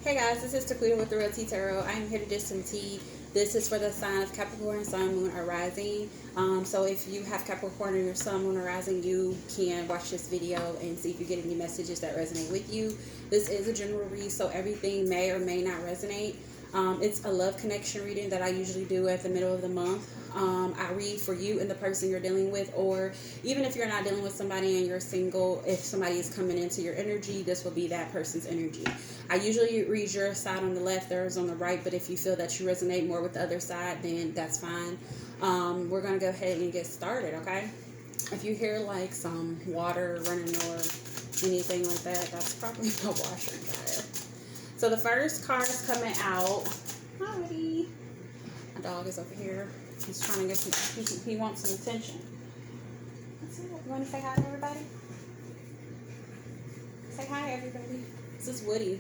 Hey guys, this is Taquita with the Real Tea Tarot. I am here to do some tea. This is for the sign of Capricorn, Sun, Moon, or Rising. So if you have Capricorn in your Sun, Moon, or Rising, you can watch this video and see if you get any messages that resonate with you. This is a general read, so everything may or may not resonate. It's a love connection reading that I usually do at the middle of the month. I read for you and the person you're dealing with, or even if you're not dealing with somebody and you're single, if somebody is coming into your energy, this will be that person's energy. I usually read your side on the left, theirs on the right, but if you feel that you resonate more with the other side, then that's fine. We're going to go ahead and get started, okay? If you hear like some water running or anything like that, that's probably my washer and dryer. So the first card is coming out. Howdy. My dog is over here. He's trying to get some, he wants some attention. What's up? You want to say hi to everybody? Say hi, everybody. This is Woody.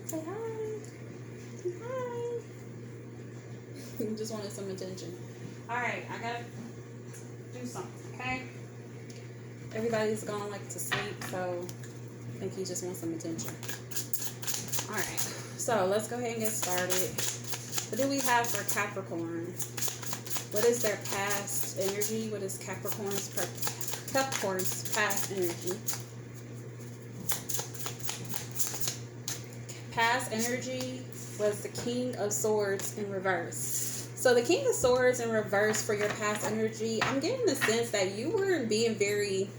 Say hi. Say hi. He just wanted some attention. Alright, I gotta do something, okay? Everybody's gone like to sleep, so I think he just wants some attention. Alright, so let's go ahead and get started. What do we have for Capricorn? What is their past energy? What is Capricorn's past energy? Past energy was the King of Swords in reverse. So the King of Swords in reverse for your past energy, I'm getting the sense that you were being very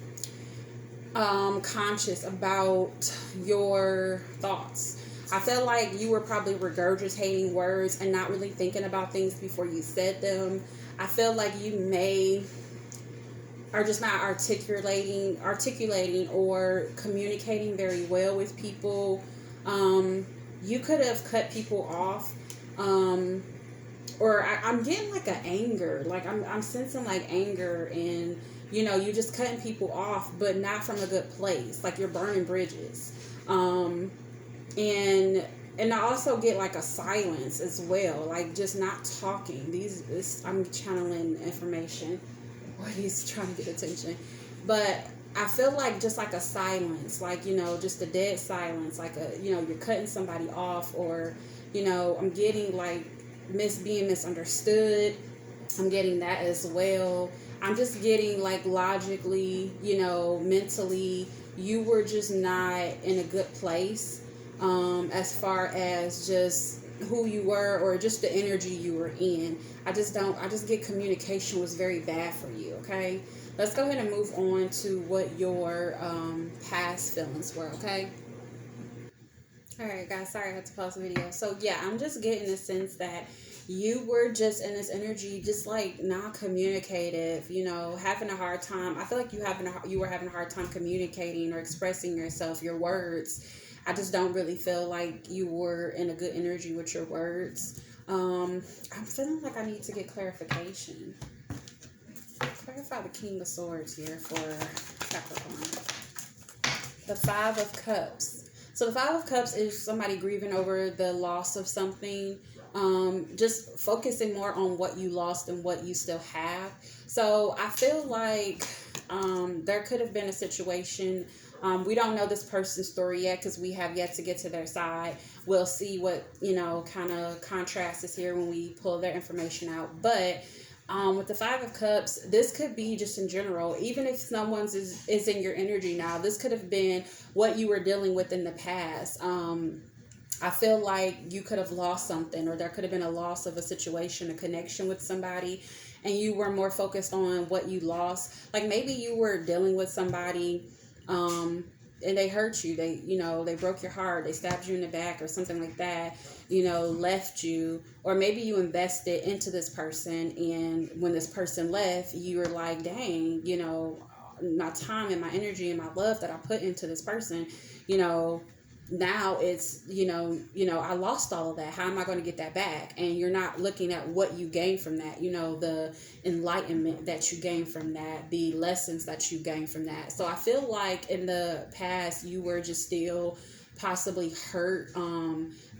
conscious about your thoughts. I feel like you were probably regurgitating words and not really thinking about things before you said them. I feel like you are just not articulating or communicating very well with people. You could have cut people off, or I'm getting like an anger, like I'm sensing like anger, and you're just cutting people off, but not from a good place, like you're burning bridges. And I also get like a silence as well, like just not talking. I'm channeling information, or he's trying to get attention, but I feel like just like a silence, like just a dead silence, like you're cutting somebody off, or I'm getting like being misunderstood. I'm getting that as well. I'm just getting like logically, mentally, you were just not in a good place. As far as just who you were or just the energy you were in. I just get communication was very bad for you, okay? Let's go ahead and move on to what your past feelings were, okay? Alright guys, sorry I had to pause the video. So yeah, I'm just getting the sense that you were just in this energy, just like not communicative, having a hard time. I feel like you were having a hard time communicating or expressing yourself, your words. I just don't really feel like you were in a good energy with your words. I'm feeling like I need to get clarification. Clarify the King of Swords here for Capricorn. The Five of Cups. So the Five of Cups is somebody grieving over the loss of something. Just focusing more on what you lost and what you still have. So I feel like there could have been a situation. We don't know this person's story yet because we have yet to get to their side. We'll see what, kind of contrast is here when we pull their information out. But with the Five of Cups, this could be just in general. Even if someone's is in your energy now, this could have been what you were dealing with in the past. I feel like you could have lost something, or there could have been a loss of a situation, a connection with somebody, and you were more focused on what you lost. Like maybe you were dealing with somebody and they hurt you, they broke your heart, they stabbed you in the back or something like that, left you, or maybe you invested into this person, and when this person left, you were like, dang, my time and my energy and my love that I put into this person, now it's I lost all of that. How am I going to get that back? And you're not looking at what you gained from that, the enlightenment that you gained from that, the lessons that you gained from that. So I feel like in the past you were just still possibly hurt,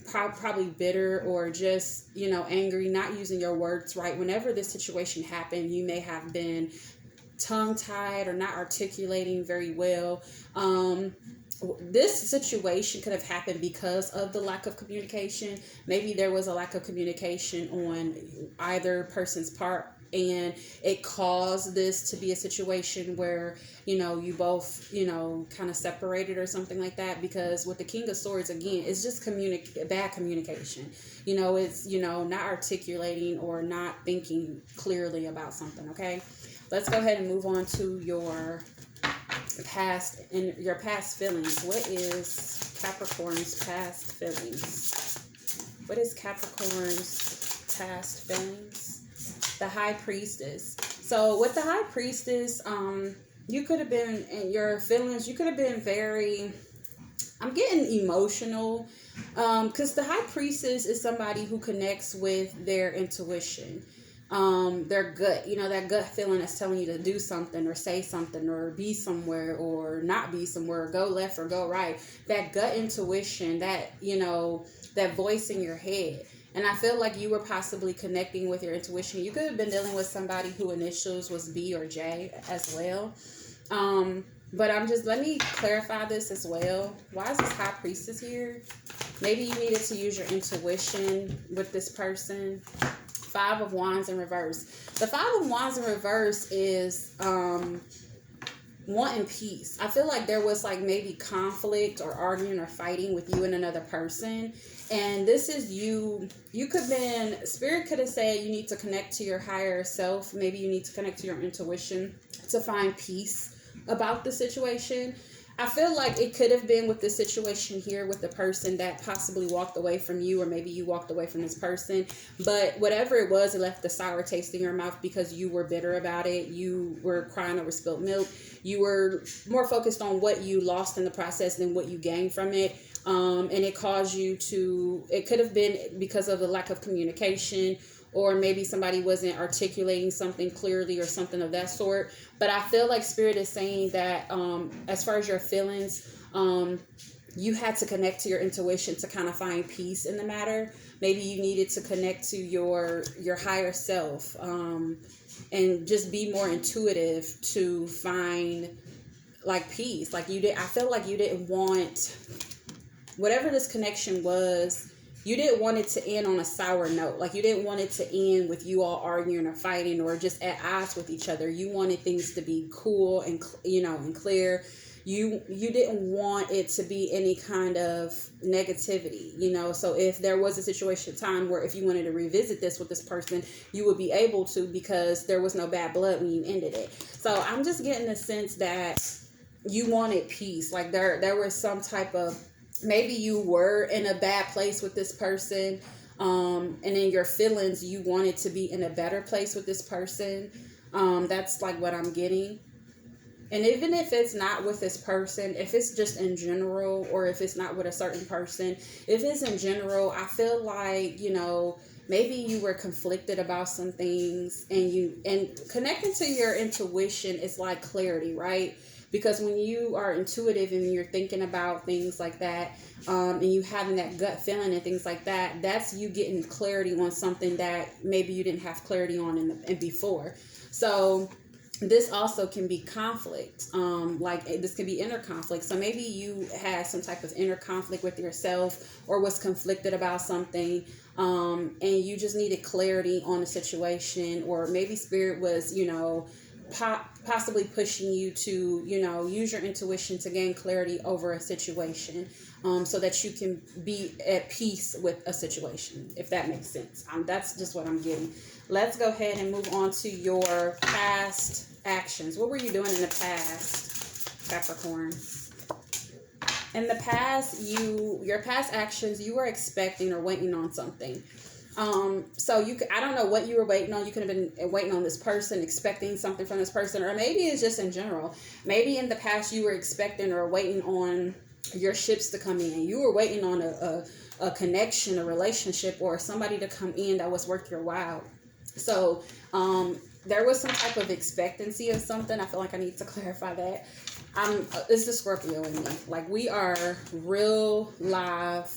probably bitter, or just angry, not using your words right. Whenever this situation happened, you may have been tongue-tied or not articulating very well. this situation could have happened because of the lack of communication. Maybe there was a lack of communication on either person's part, and it caused this to be a situation where, you both, kind of separated or something like that. Because with the King of Swords, again, it's just bad communication. It's, not articulating or not thinking clearly about something. Okay, let's go ahead and move on to your past and your past feelings. What is Capricorn's past feelings? What is Capricorn's past feelings? The High Priestess. So with the High Priestess, you could have been, in your feelings, you could have been very, I'm getting emotional, because the High Priestess is somebody who connects with their intuition, their gut, that gut feeling that's telling you to do something or say something or be somewhere or not be somewhere, or go left or go right. That gut intuition, that, that voice in your head. And I feel like you were possibly connecting with your intuition. You could have been dealing with somebody who initials was B or J as well. But let me clarify this as well. Why is this High Priestess here? Maybe you needed to use your intuition with this person. Five of Wands in reverse. The Five of Wands in reverse is wanting peace. I feel like there was maybe conflict or arguing or fighting with you and another person. And this is you could have been, Spirit could have said you need to connect to your higher self. Maybe you need to connect to your intuition to find peace about the situation. I feel like it could have been with the situation here with the person that possibly walked away from you, or maybe you walked away from this person. But whatever it was, it left a sour taste in your mouth because you were bitter about it. You were crying over spilled milk. You were more focused on what you lost in the process than what you gained from it. And it caused you to, it could have been because of the lack of communication, or maybe somebody wasn't articulating something clearly or something of that sort. But I feel like Spirit is saying that as far as your feelings, you had to connect to your intuition to kind of find peace in the matter. Maybe you needed to connect to your higher self, and just be more intuitive to find peace. I feel like you didn't want, whatever this connection was, you didn't want it to end on a sour note. You didn't want it to end with you all arguing or fighting or just at odds with each other. You wanted things to be cool and, and clear. You didn't want it to be any kind of negativity, So if there was a situation, time where if you wanted to revisit this with this person, you would be able to, because there was no bad blood when you ended it. So I'm just getting the sense that you wanted peace. There was some type of, maybe you were in a bad place with this person, and in your feelings, you wanted to be in a better place with this person. That's what I'm getting. And even if it's not with this person, if it's just in general, or if it's not with a certain person, if it's in general, I feel like, maybe you were conflicted about some things, and connecting to your intuition is like clarity, right? Because when you are intuitive and you're thinking about things like that, and you having that gut feeling and things like that, that's you getting clarity on something that maybe you didn't have clarity on in before. So this also can be conflict. This can be inner conflict. So maybe you had some type of inner conflict with yourself, or was conflicted about something, and you just needed clarity on the situation, or maybe Spirit was, possibly pushing you to, use your intuition to gain clarity over a situation, so that you can be at peace with a situation, if that makes sense. That's just what I'm getting. Let's go ahead and move on to your past actions. What were you doing in the past, Capricorn? In the past, your past actions, you were expecting or waiting on something. So I don't know what you were waiting on. You could have been waiting on this person, expecting something from this person, or maybe it's just in general. Maybe in the past you were expecting or waiting on your ships to come in. You were waiting on a connection, a relationship, or somebody to come in that was worth your while. So, there was some type of expectancy of something. I feel like I need to clarify that. It's the Scorpio in me. We are real live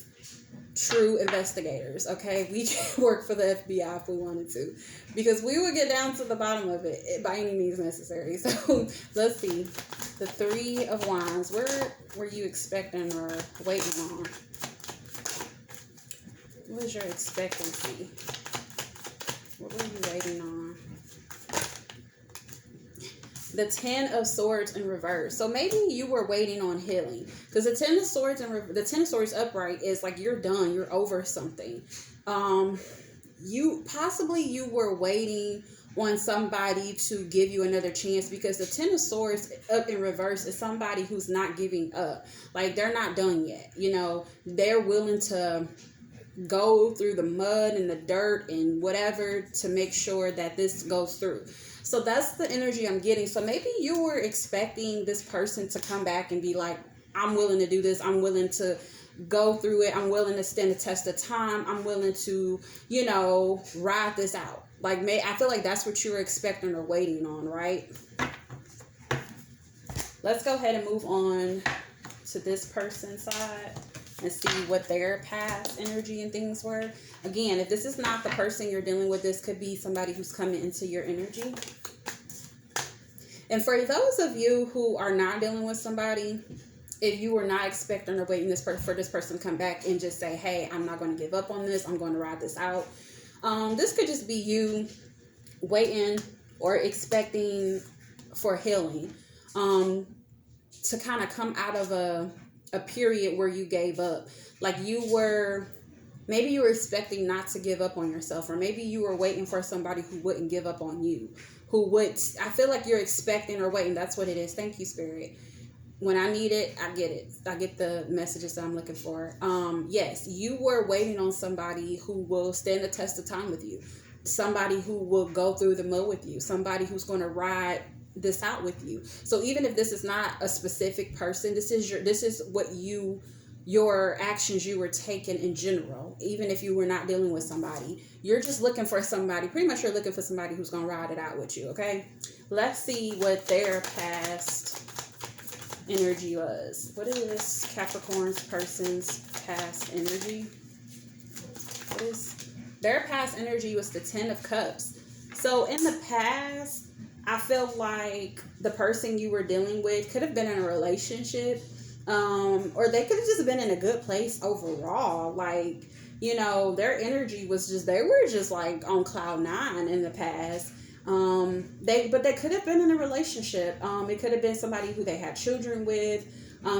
true investigators, okay? We can work for the FBI if we wanted to, because we would get down to the bottom of it by any means necessary. So let's see. The Three of Wands. Where were you expecting or waiting on? What was your expectancy? What were you waiting on? The Ten of Swords in reverse. So maybe you were waiting on healing, because the Ten of Swords and the Ten of Swords upright is like you're done, you're over something. You were waiting on somebody to give you another chance, because the Ten of Swords up in reverse is somebody who's not giving up. Like, they're not done yet. You know, they're willing to go through the mud and the dirt and whatever to make sure that this goes through. So that's the energy I'm getting. So maybe you were expecting this person to come back and be like, I'm willing to do this. I'm willing to go through it. I'm willing to stand the test of time. I'm willing to, you know, ride this out. Like, I feel like that's what you were expecting or waiting on, right? Let's go ahead and move on to this person's side and see what their past energy and things were. Again, if this is not the person you're dealing with, this could be somebody who's coming into your energy. And for those of you who are not dealing with somebody, if you were not expecting or waiting for this person to come back and just say, hey, I'm not going to give up on this, I'm going to ride this out. This could just be you waiting or expecting for healing, to kind of come out of a period where you gave up. Like, maybe you were expecting not to give up on yourself, or maybe you were waiting for somebody who wouldn't give up on you, I feel like you're expecting or waiting. That's what it is. Thank you, Spirit. When I need it, I get it. I get the messages that I'm looking for. Yes, you were waiting on somebody who will stand the test of time with you. Somebody who will go through the mud with you. Somebody who's going to ride this out with you. So even if this is not a specific person, this is what your actions you were taking in general. Even if you were not dealing with somebody, you're just looking for somebody. Pretty much you're looking for somebody who's going to ride it out with you. Okay, let's see what their past energy was. What is Capricorn's person's past energy? What is their past energy? Was the Ten of Cups. So in the past, I feel like the person you were dealing with could have been in a relationship, or they could have just been in a good place overall. Like, you know, their energy was just, they were just like on cloud nine in the past. But they could have been in a relationship. It could have been somebody who they had children with,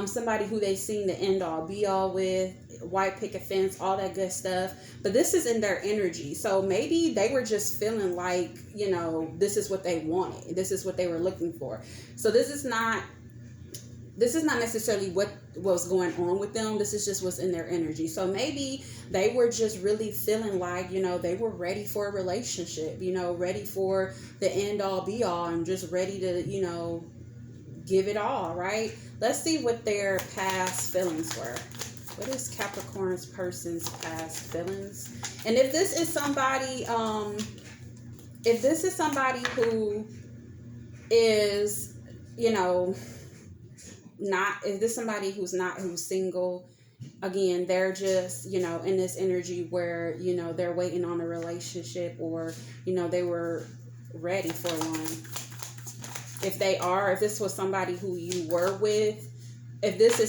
somebody who they seen the end all be all with, white picket fence, all that good stuff. But this is in their energy. So maybe they were just feeling like, you know, this is what they wanted. This is what they were looking for. So this is not necessarily what was going on with them. This is just what's in their energy. So maybe they were just really feeling like, you know, they were ready for a relationship, you know, ready for the end all be all, and just ready to, you know, give it all, right? Let's see what their past feelings were. What is Capricorn's person's past feelings? And if this is somebody, who is, you know, if this is somebody who's single, again, they're just, you know, in this energy where, you know, they're waiting on a relationship, or, you know, they were ready for one. If this was somebody who you were with, if this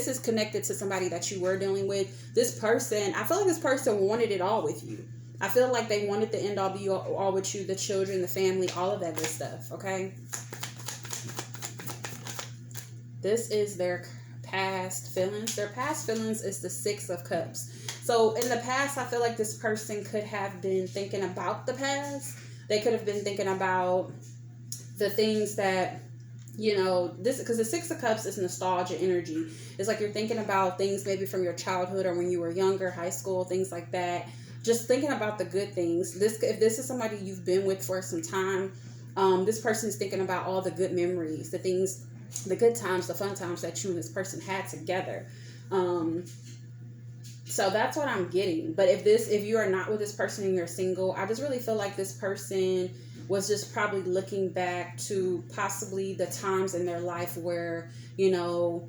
is connected to somebody that you were dealing with, this person, I feel like this person wanted it all with you. I feel like they wanted the end all be all with you, the children, the family, all of that good stuff, okay? This is their past feelings. Their past feelings is the Six of Cups. So in the past, I feel like this person could have been thinking about the past. They could have been thinking about the things that, you know, because the Six of Cups is nostalgia energy. It's like you're thinking about things maybe from your childhood or when you were younger, high school, things like that. Just thinking about the good things. If this is somebody you've been with for some time, this person is thinking about all the good memories, the good times, the fun times that you and this person had together. So that's what I'm getting. But if you are not with this person and you're single, I just really feel like this person was just probably looking back to possibly the times in their life where, you know,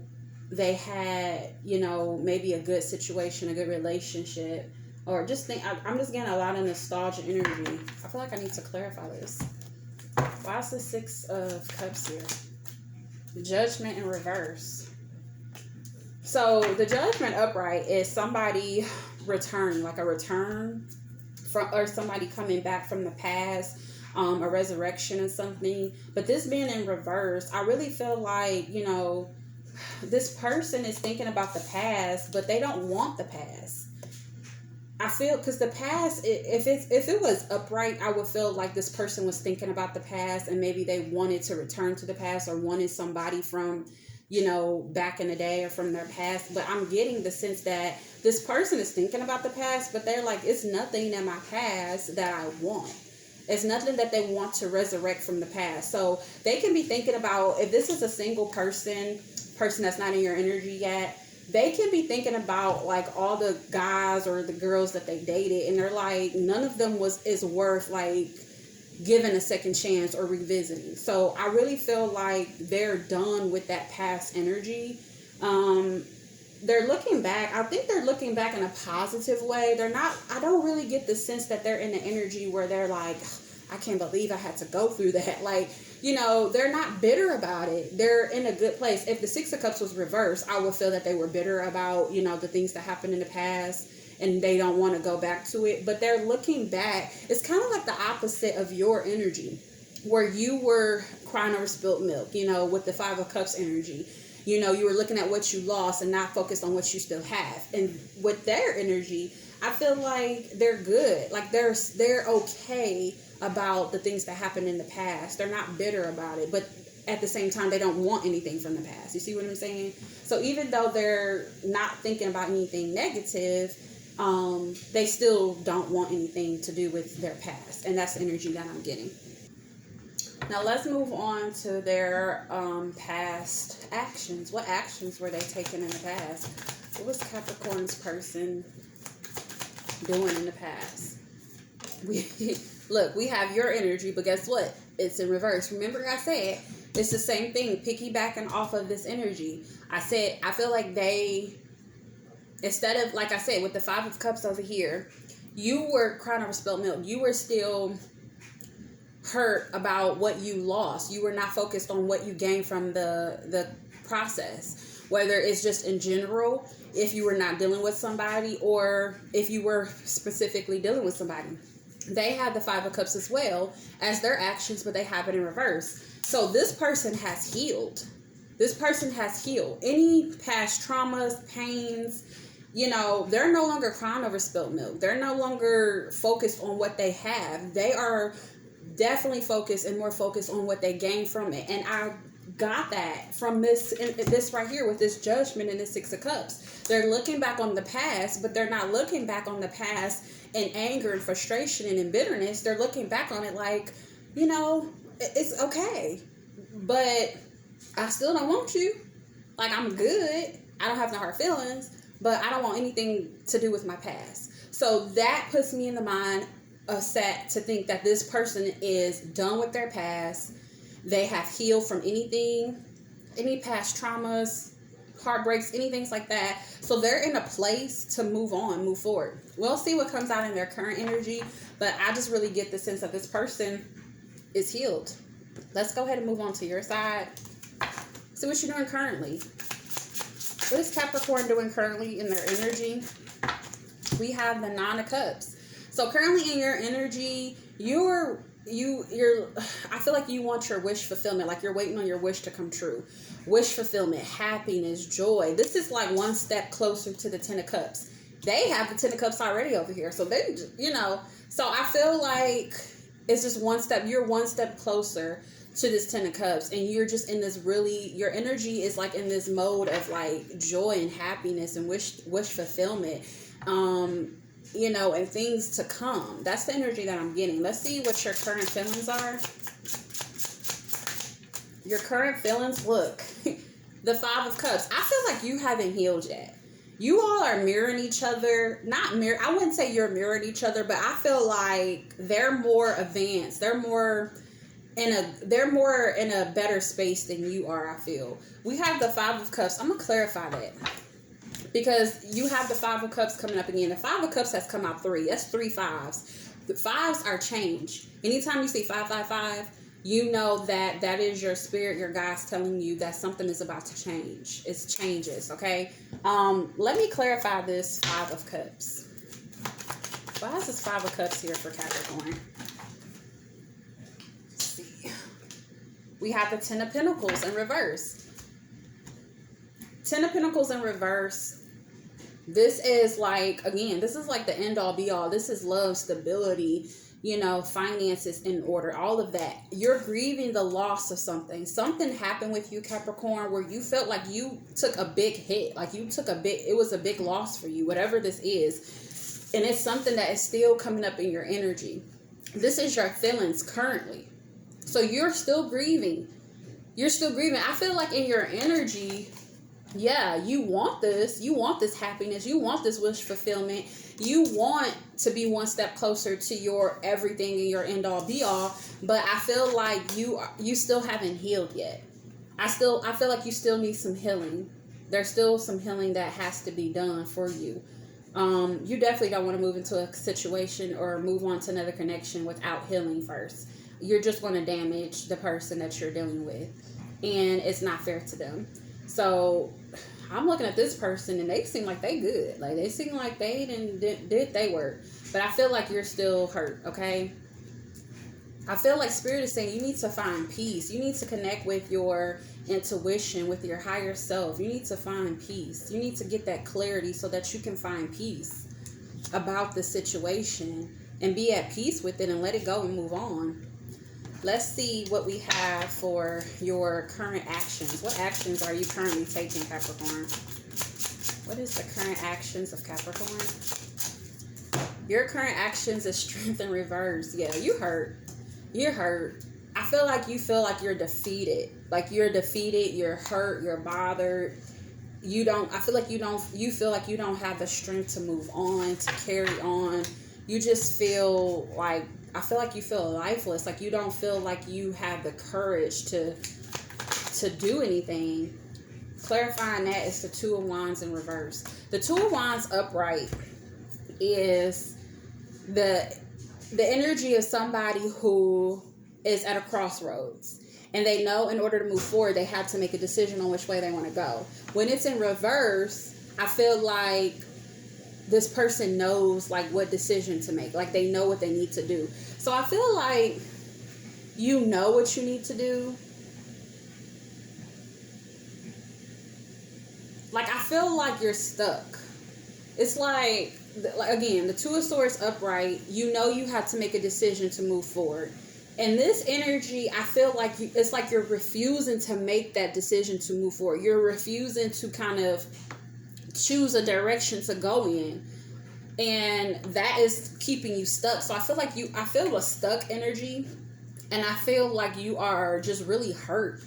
they had, you know, maybe a good situation, a good relationship, or just think, I'm just getting a lot of nostalgia energy. I feel like I need to clarify this. Why is the Six of Cups here? Judgment in reverse. So the Judgment upright is somebody returning, like a return from, or somebody coming back from the past, a resurrection or something. But this being in reverse, I really feel like, you know, this person is thinking about the past, but they don't want the past. I feel, because the past, if it was upright, I would feel like this person was thinking about the past, and maybe they wanted to return to the past, or wanted somebody from, you know, back in the day, or from their past. But I'm getting the sense that this person is thinking about the past, but they're like, it's nothing in my past that I want. It's nothing that they want to resurrect from the past. So they can be thinking about, if this is a single person that's not in your energy yet, they can be thinking about like all the guys or the girls that they dated, and they're like, none of them is worth like giving a second chance or revisiting. So I really feel like they're done with that past energy. They're looking back. I think they're looking back in a positive way. They're not, I don't really get the sense that they're in the energy where they're like, I can't believe I had to go through that. Like, you know, they're not bitter about it. They're in a good place. If the Six of Cups was reversed, I would feel that they were bitter about, you know, the things that happened in the past, and they don't want to go back to it. But they're looking back. It's kind of like the opposite of your energy, where you were crying over spilled milk, you know, with the Five of Cups energy. You know, you were looking at what you lost and not focused on what you still have. And with their energy, I feel like they're good. Like they're okay about the things that happened in the past. They're not bitter about it, but at the same time, they don't want anything from the past. You see what I'm saying? So even though they're not thinking about anything negative, they still don't want anything to do with their past. And that's the energy that I'm getting. Now let's move on to their past actions. What actions were they taking in the past? What was Capricorn's person doing in the past? Look, we have your energy, but guess what? It's in reverse. Remember I said it's the same thing, piggybacking off of this energy. I said, I feel like they, instead of, like I said, with the Five of Cups over here, you were crying over spilled milk. You were still hurt about what you lost. You were not focused on what you gained from the process, whether it's just in general, if you were not dealing with somebody, or if you were specifically dealing with somebody. They had the Five of Cups as well as their actions, but they have it in reverse. So this person has healed. This person has healed. Any past traumas, pains, you know, they're no longer crying over spilled milk. They're no longer focused on what they have. They are definitely focused and more focused on what they gain from it. And I got that from this right here with this Judgment and this Six of Cups. They're looking back on the past, but they're not looking back on the past in anger and frustration and in bitterness. They're looking back on it like, you know, it's okay, but I still don't want you. Like, I'm good. I don't have no hard feelings, but I don't want anything to do with my past. So that puts me in the mind of set to think that this person is done with their past. They have healed from anything, any past traumas, heartbreaks, anything like that. So they're in a place to move on, move forward. We'll see what comes out in their current energy, but I just really get the sense that this person is healed. Let's go ahead and move on to your side. See what you're doing currently. What is Capricorn doing currently in their energy? We have the Nine of Cups. So currently in your energy, you're I feel like you want your wish fulfillment, like you're waiting on your wish to come true. Wish fulfillment, happiness, joy. This is like one step closer to the Ten of Cups. They have the Ten of Cups already over here. So they, you know, so I feel like it's just one step. You're one step closer to this Ten of Cups, and you're just in this really, your energy is like in this mode of like joy and happiness and wish fulfillment. You know, and things to come. That's the energy that I'm getting. Let's see what your current feelings are. Your current feelings, look. The Five of Cups. I feel like you haven't healed yet. You all are mirroring each other. I wouldn't say you're mirroring each other, but I feel like they're more advanced. They're more they're more in a better space than you are, I feel. We have the Five of Cups. I'm going to clarify that. Because you have the Five of Cups coming up again. The Five of Cups has come out 3. That's 3 fives. The fives are change. Anytime you see 555, you know that is your spirit, your guides telling you that something is about to change. It's changes, okay? Let me clarify this Five of Cups. Why is this Five of Cups here for Capricorn? Let's see. We have the Ten of Pentacles in reverse. Ten of Pentacles in reverse. This is like, again, this is like the end all be all. This is love, stability, you know, finances in order, all of that. You're grieving the loss of something. Something happened with you, Capricorn, where you felt like you took a big hit. Like you took it was a big loss for you, whatever this is. And it's something that is still coming up in your energy. This is your feelings currently. So you're still grieving. You're still grieving. I feel like in your energy, yeah, you want this. You want this happiness. You want this wish fulfillment. You want to be one step closer to your everything and your end all be all. But I feel like you still haven't healed yet. I feel like you still need some healing. There's still some healing that has to be done for you. You definitely don't want to move into a situation or move on to another connection without healing first. You're just going to damage the person that you're dealing with. And it's not fair to them. So I'm looking at this person and they seem like they good. Like they seem like they did they work. But I feel like you're still hurt, okay? I feel like Spirit is saying you need to find peace. You need to connect with your intuition, with your higher self. You need to find peace. You need to get that clarity so that you can find peace about the situation and be at peace with it and let it go and move on. Let's see what we have for your current actions. What actions are you currently taking, Capricorn? What is the current actions of Capricorn? Your current actions is Strength in reverse. Yeah, you hurt. You're hurt. I feel like you're defeated. Like you're defeated, you're hurt, you're bothered. You feel like you don't have the strength to move on, to carry on. You just feel like, I feel like you feel lifeless. Like you don't feel like you have the courage to do anything. Clarifying that is the Two of Wands in reverse. The Two of Wands upright is the energy of somebody who is at a crossroads. And they know in order to move forward, they have to make a decision on which way they want to go. When it's in reverse, I feel like this person knows like what decision to make. Like they know what they need to do. So I feel like you know what you need to do. Like I feel like you're stuck. It's like again, the Two of Swords upright. You know you have to make a decision to move forward. And this energy, I feel like it's like you're refusing to make that decision to move forward. You're refusing to kind of choose a direction to go in, and that is keeping you stuck. So I feel like I feel a stuck energy, and I feel like you are just really hurt.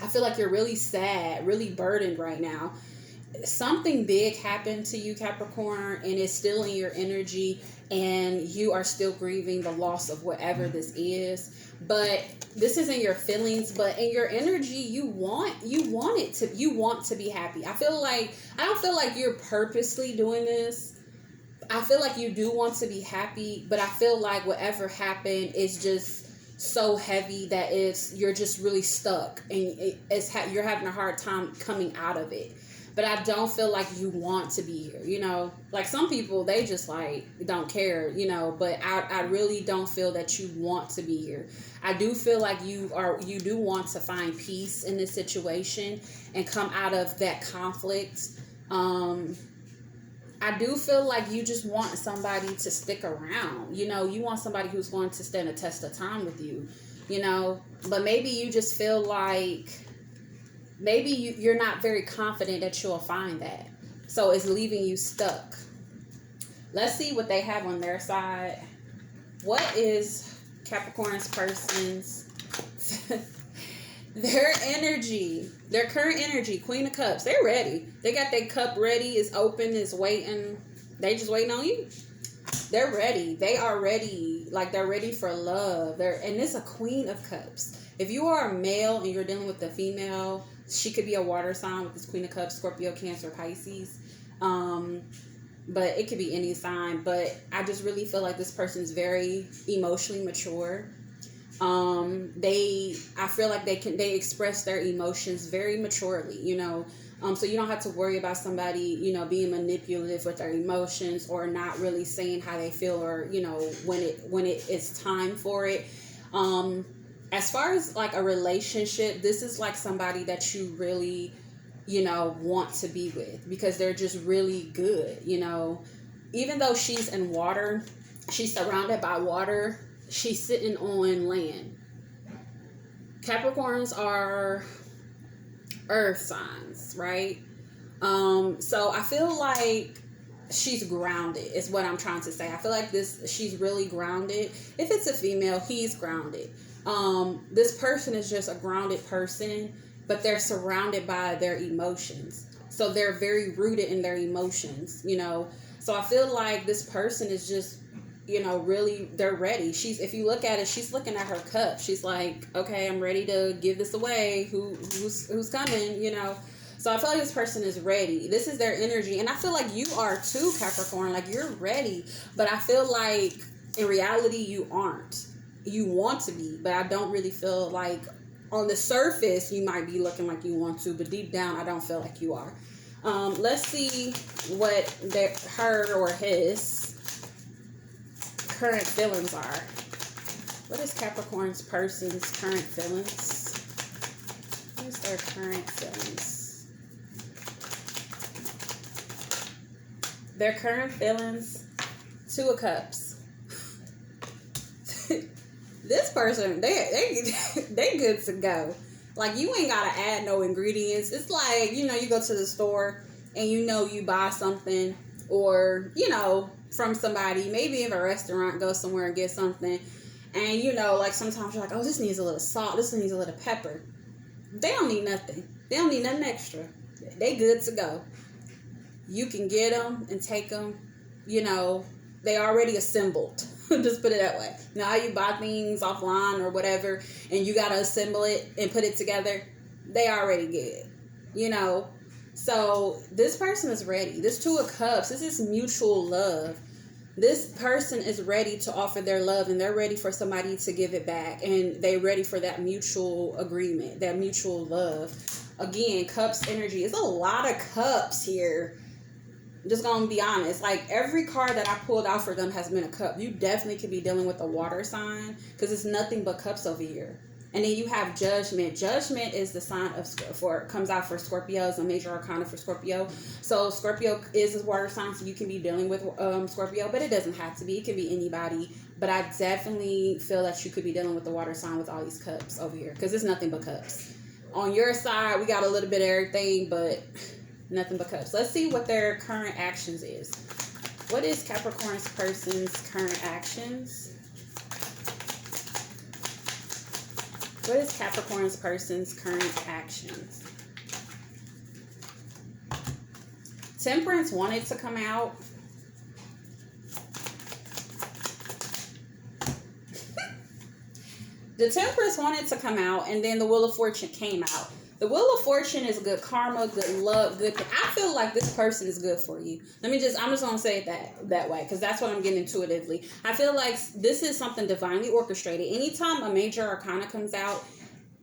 I feel like you're really sad, really burdened right now. Something big happened to you, Capricorn, and it's still in your energy, and you are still grieving the loss of whatever this is. But this is in your feelings, but in your energy, you want to be happy. I don't feel like you're purposely doing this. I feel like you do want to be happy, but I feel like whatever happened is just so heavy that you're just really stuck, and you're having a hard time coming out of it. But I don't feel like you want to be here, you know? Like some people, they just like don't care, you know? But I really don't feel that you want to be here. I do feel like you do want to find peace in this situation and come out of that conflict. I do feel like you just want somebody to stick around, you know? You want somebody who's going to stand a test of time with you, you know? But maybe you just feel like maybe you're not very confident that you'll find that. So it's leaving you stuck. Let's see what they have on their side. What is Capricorn's person's their energy, their current energy, Queen of Cups? They're ready. They got their cup ready. It's open. It's waiting. They just waiting on you. They're ready. They are ready. like they're ready for love. And it's a Queen of Cups. If you are a male and you're dealing with a female, she could be a water sign with this Queen of Cups, Scorpio, Cancer, Pisces. But it could be any sign. But I just really feel like this person is very emotionally mature. I feel like they express their emotions very maturely, you know. So you don't have to worry about somebody, you know, being manipulative with their emotions or not really saying how they feel, or, you know, when it is time for it. As far as like a relationship, this is like somebody that you really, you know, want to be with, because they're just really good, you know. Even though she's in water, she's surrounded by water, she's sitting on land. Capricorns are earth signs, right? So I feel like she's grounded is what I'm trying to say. I feel like she's really grounded. If it's a female, he's grounded. This person is just a grounded person, but they're surrounded by their emotions. So they're very rooted in their emotions, you know. So I feel like this person is just, you know, really, they're ready. If you look at it, she's looking at her cup. She's like, okay, I'm ready to give this away. Who's coming, you know? So I feel like this person is ready. This is their energy. And I feel like you are too, Capricorn. Like, you're ready. But I feel like in reality, you aren't. You want to be, but I don't really feel like on the surface, you might be looking like you want to, but deep down, I don't feel like you are. Let's see what her or his current feelings are. What is Capricorn's person's current feelings? What is their current feelings? Their current feelings, Two of Cups. This person, they good to go. Like, you ain't gotta add no ingredients. It's like, you know, you go to the store and you know you buy something, or, you know, from somebody, maybe in a restaurant, go somewhere and get something, and, you know, like, sometimes you're like, oh, this needs a little salt, this needs a little pepper. They don't need nothing. They don't need nothing extra. They good to go. You can get them and take them, you know, they already assembled. Just put it that way. Now you buy things offline or whatever, and you gotta assemble it and put it together. They already good, you know. So this person is ready. This Two of Cups, this is mutual love. This person is ready to offer their love, and they're ready for somebody to give it back, and they're ready for that mutual agreement, that mutual love. Again, Cups energy. It's a lot of cups here. I'm just gonna be honest. Like, every card that I pulled out for them has been a cup. You definitely could be dealing with a water sign, because it's nothing but cups over here. And then you have Judgment. Judgment is the sign comes out for Scorpios, a major arcana for Scorpio. So Scorpio is a water sign, so you can be dealing with Scorpio, but it doesn't have to be. It can be anybody. But I definitely feel that you could be dealing with the water sign with all these cups over here, because it's nothing but cups. On your side, we got a little bit of everything, but nothing but cups. Let's see what their current actions is. What is Capricorn's person's current actions? What is Capricorn's person's current actions? Temperance wanted to come out. The Temperance wanted to come out, and then the Wheel of Fortune came out. The Wheel of Fortune is good karma, good luck, good. I feel like this person is good for you. I'm just gonna say it that way, because that's what I'm getting intuitively. I feel like this is something divinely orchestrated. Anytime a major arcana comes out,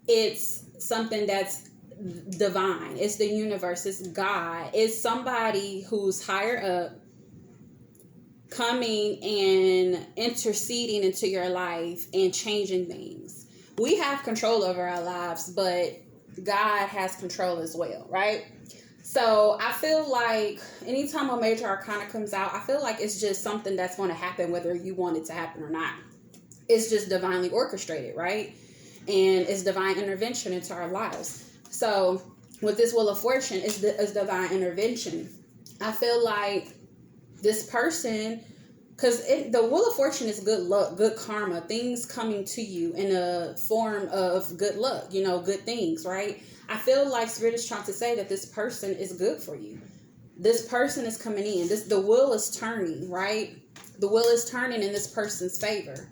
it's something that's divine. It's the universe. It's God. It's somebody who's higher up coming and interceding into your life and changing things. We have control over our lives, but God has control as well, right? So I feel like anytime a major arcana comes out, I feel like it's just something that's going to happen whether you want it to happen or not. It's just divinely orchestrated, right? And it's divine intervention into our lives. So with this Wheel of Fortune, is divine intervention. I feel like this person, because the Wheel of Fortune is good luck, good karma, things coming to you in a form of good luck, you know, good things, right? I feel like Spirit is trying to say that this person is good for you. This person is coming in. The wheel is turning, right? The wheel is turning in this person's favor.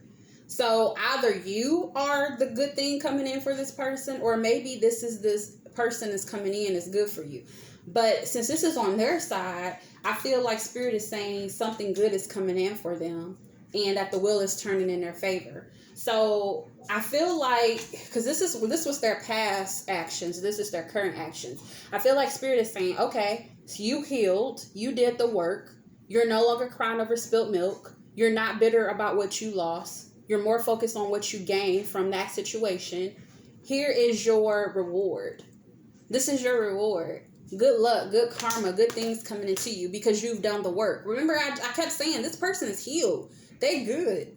So either you are the good thing coming in for this person, or maybe this person is coming in is good for you. But since this is on their side, I feel like Spirit is saying something good is coming in for them, and that the wheel is turning in their favor. So I feel like, because this was their past actions, this is their current actions. I feel like Spirit is saying, okay, so you healed, you did the work, you're no longer crying over spilt milk, you're not bitter about what you lost, you're more focused on what you gained from that situation. Here is your reward. This is your reward. Good luck, good karma, good things coming into you because you've done the work. Remember, I kept saying this person is healed. They good.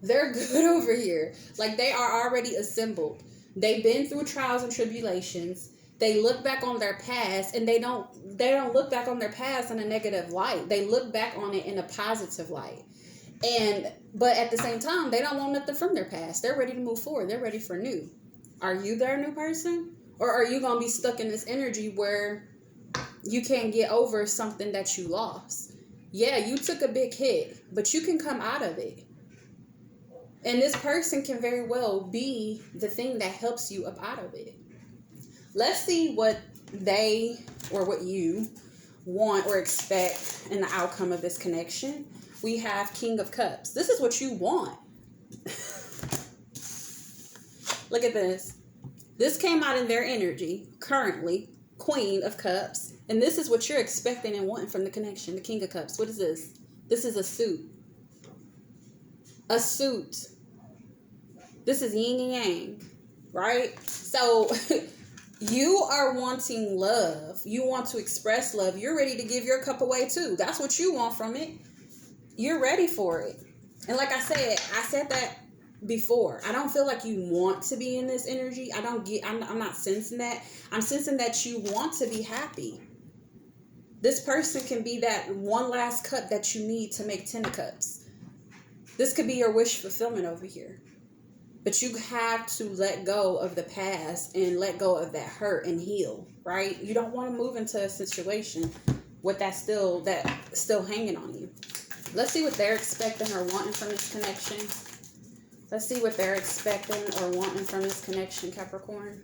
They're good over here. Like, they are already assembled. They've been through trials and tribulations. They look back on their past, and they don't look back on their past in a negative light. They look back on it in a positive light. But at the same time, they don't want nothing from their past. They're ready to move forward. They're ready for new. Are you their new person? Or are you going to be stuck in this energy where you can't get over something that you lost? Yeah, you took a big hit, but you can come out of it. And this person can very well be the thing that helps you up out of it. Let's see what they or what you want or expect in the outcome of this connection. We have King of Cups. This is what you want. Look at this. This came out in their energy, currently, Queen of Cups. And this is what you're expecting and wanting from the connection, the King of Cups. What is this? This is a suit. A suit. This is yin and yang, right? So you are wanting love. You want to express love. You're ready to give your cup away too. That's what you want from it. You're ready for it. And like I said that before. I don't feel like you want to be in this energy. I'm not sensing that. I'm sensing that you want to be happy. This person can be that one last cup that you need to make 10 of cups. This could be your wish fulfillment over here. But you have to let go of the past and let go of that hurt and heal, right? You don't want to move into a situation with that still hanging on you. Let's see what they're expecting or wanting from this connection. Let's see what they're expecting or wanting from this connection, Capricorn.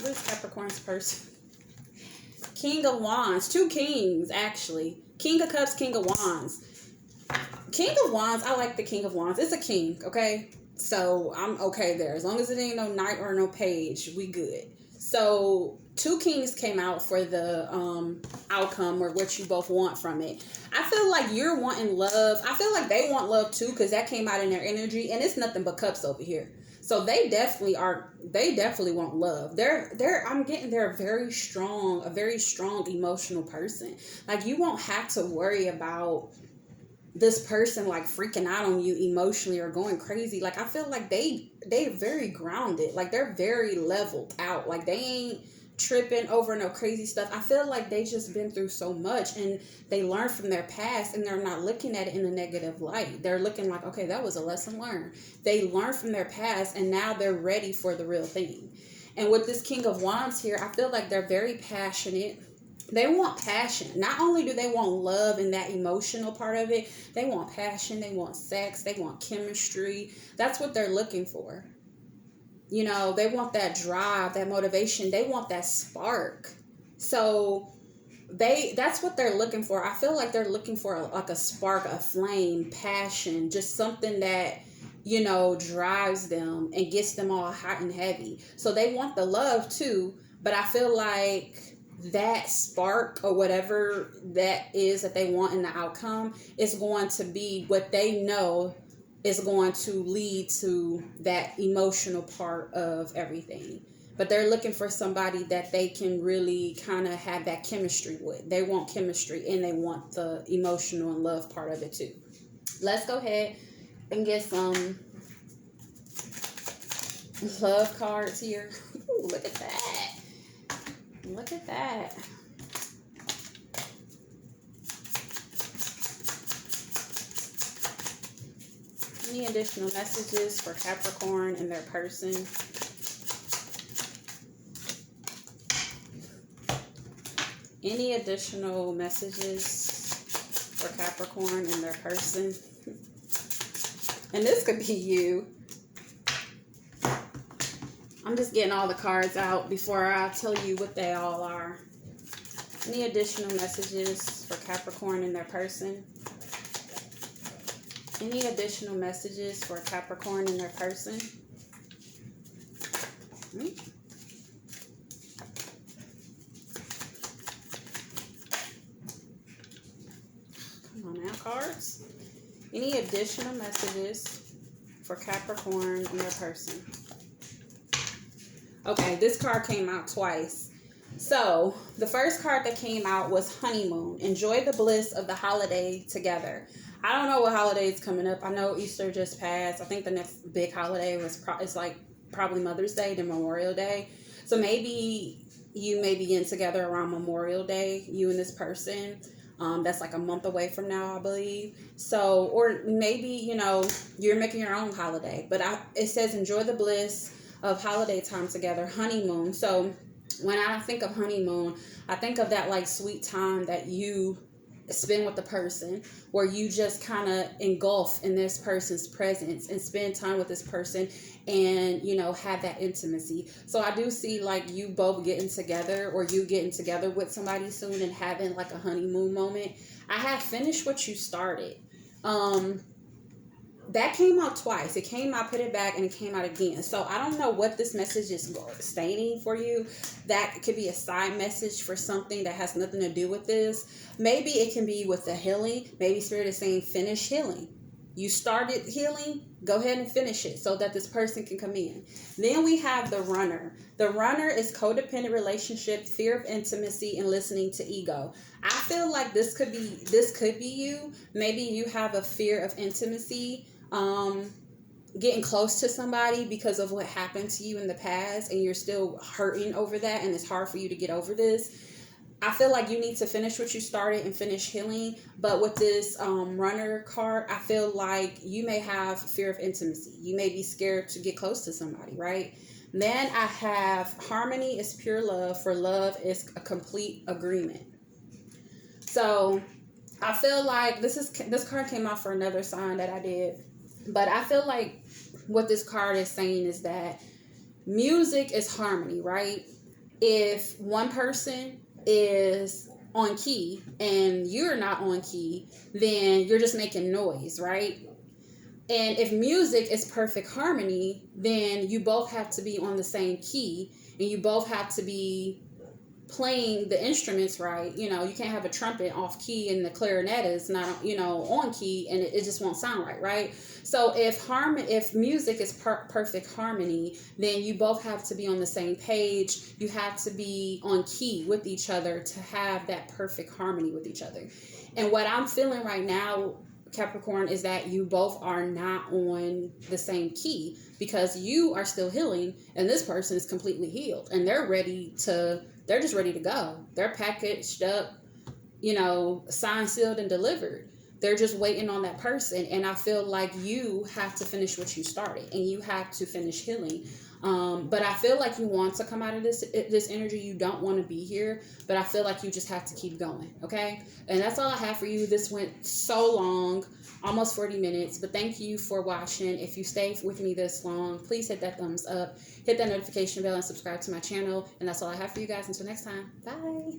What is Capricorn's person? King of Wands. 2 kings, actually. King of Cups, King of Wands. King of Wands, I like the King of Wands. It's a king, okay? So I'm okay there. As long as it ain't no knight or no page, we good. So 2 kings came out for the outcome or what you both want from it. I feel like you're wanting love. I feel like they want love too, because that came out in their energy, and it's nothing but cups over here. So they definitely want love. They're a very strong emotional person. Like, you won't have to worry about this person like freaking out on you emotionally or going crazy. Like, I feel like they're very grounded. Like, they're very leveled out. Like, they ain't tripping over no crazy stuff. I feel like they just been through so much, and they learned from their past, and they're not looking at it in a negative light. They're looking like, okay, that was a lesson learned. They learned from their past, and now they're ready for the real thing. And with this King of Wands here, I feel like they're very passionate. They want passion. Not only do they want love and that emotional part of it, they want passion, they want sex, they want chemistry. That's what they're looking for. You know, they want that drive, that motivation. They want that spark. So that's what they're looking for. I feel like they're looking for a spark, a flame, passion, just something that, you know, drives them and gets them all hot and heavy. So they want the love too, but I feel like that spark or whatever that is that they want in the outcome is going to be what they know is going to lead to that emotional part of everything. But they're looking for somebody that they can really kind of have that chemistry with. They want chemistry, and they want the emotional and love part of it too. Let's go ahead and get some love cards here. Ooh, look at that. Look at that. Any additional messages for Capricorn and their person? Any additional messages for Capricorn and their person? And this could be you. I'm just getting all the cards out before I tell you what they all are. Any additional messages for Capricorn and their person? Any additional messages for Capricorn and their person? Come on now, cards. Any additional messages for Capricorn and their person? Okay, this card came out twice. So, the first card that came out was Honeymoon. Enjoy the bliss of the holiday together. I don't know what holiday is coming up. I know Easter just passed. I think the next big holiday is like probably Mother's Day, then Memorial Day. So maybe you may begin together around Memorial Day, you and this person. That's like a month away from now, I believe. So, or maybe, you know, you're making your own holiday. But it says enjoy the bliss of holiday time together, honeymoon. So when I think of honeymoon, I think of that like sweet time that you spend with the person, where you just kind of engulf in this person's presence and spend time with this person and, you know, have that intimacy. So I do see like you both getting together, or you getting together with somebody soon and having like a honeymoon moment. I have finished what you started. That came out twice. It came out, put it back, and it came out again. So I don't know what this message is stating for you. That could be a side message for something that has nothing to do with this. Maybe it can be with the healing. Maybe Spirit is saying finish healing. You started healing, go ahead and finish it so that this person can come in. Then we have the runner. The runner is codependent relationship, fear of intimacy, and listening to ego. I feel like this could be you. Maybe you have a fear of intimacy, getting close to somebody because of what happened to you in the past, and you're still hurting over that, and it's hard for you to get over this. I feel like you need to finish what you started and finish healing. But with this runner card, I feel like you may have fear of intimacy. You may be scared to get close to somebody, right? Then I have harmony is pure love, for love is a complete agreement. So I feel like this card came out for another sign that I did. But I feel like what this card is saying is that music is harmony, right? If one person is on key and you're not on key, then you're just making noise, right? And if music is perfect harmony, then you both have to be on the same key, and you both have to be playing the instruments right. You know, you can't have a trumpet off key and the clarinet is not, you know, on key, and it just won't sound right, right? So if music is perfect harmony, then you both have to be on the same page. You have to be on key with each other to have that perfect harmony with each other. And what I'm feeling right now, Capricorn, is that you both are not on the same key, because you are still healing and this person is completely healed, and they're just ready to go. They're packaged up, you know, signed, sealed, and delivered. They're just waiting on that person. And I feel like you have to finish what you started, and you have to finish healing. But I feel like you want to come out of this energy. You don't want to be here, but I feel like you just have to keep going. Okay. And that's all I have for you. This went so long, almost 40 minutes, but thank you for watching. If you stayed with me this long, please hit that thumbs up, hit that notification bell, and subscribe to my channel. And that's all I have for you guys. Until next time. Bye.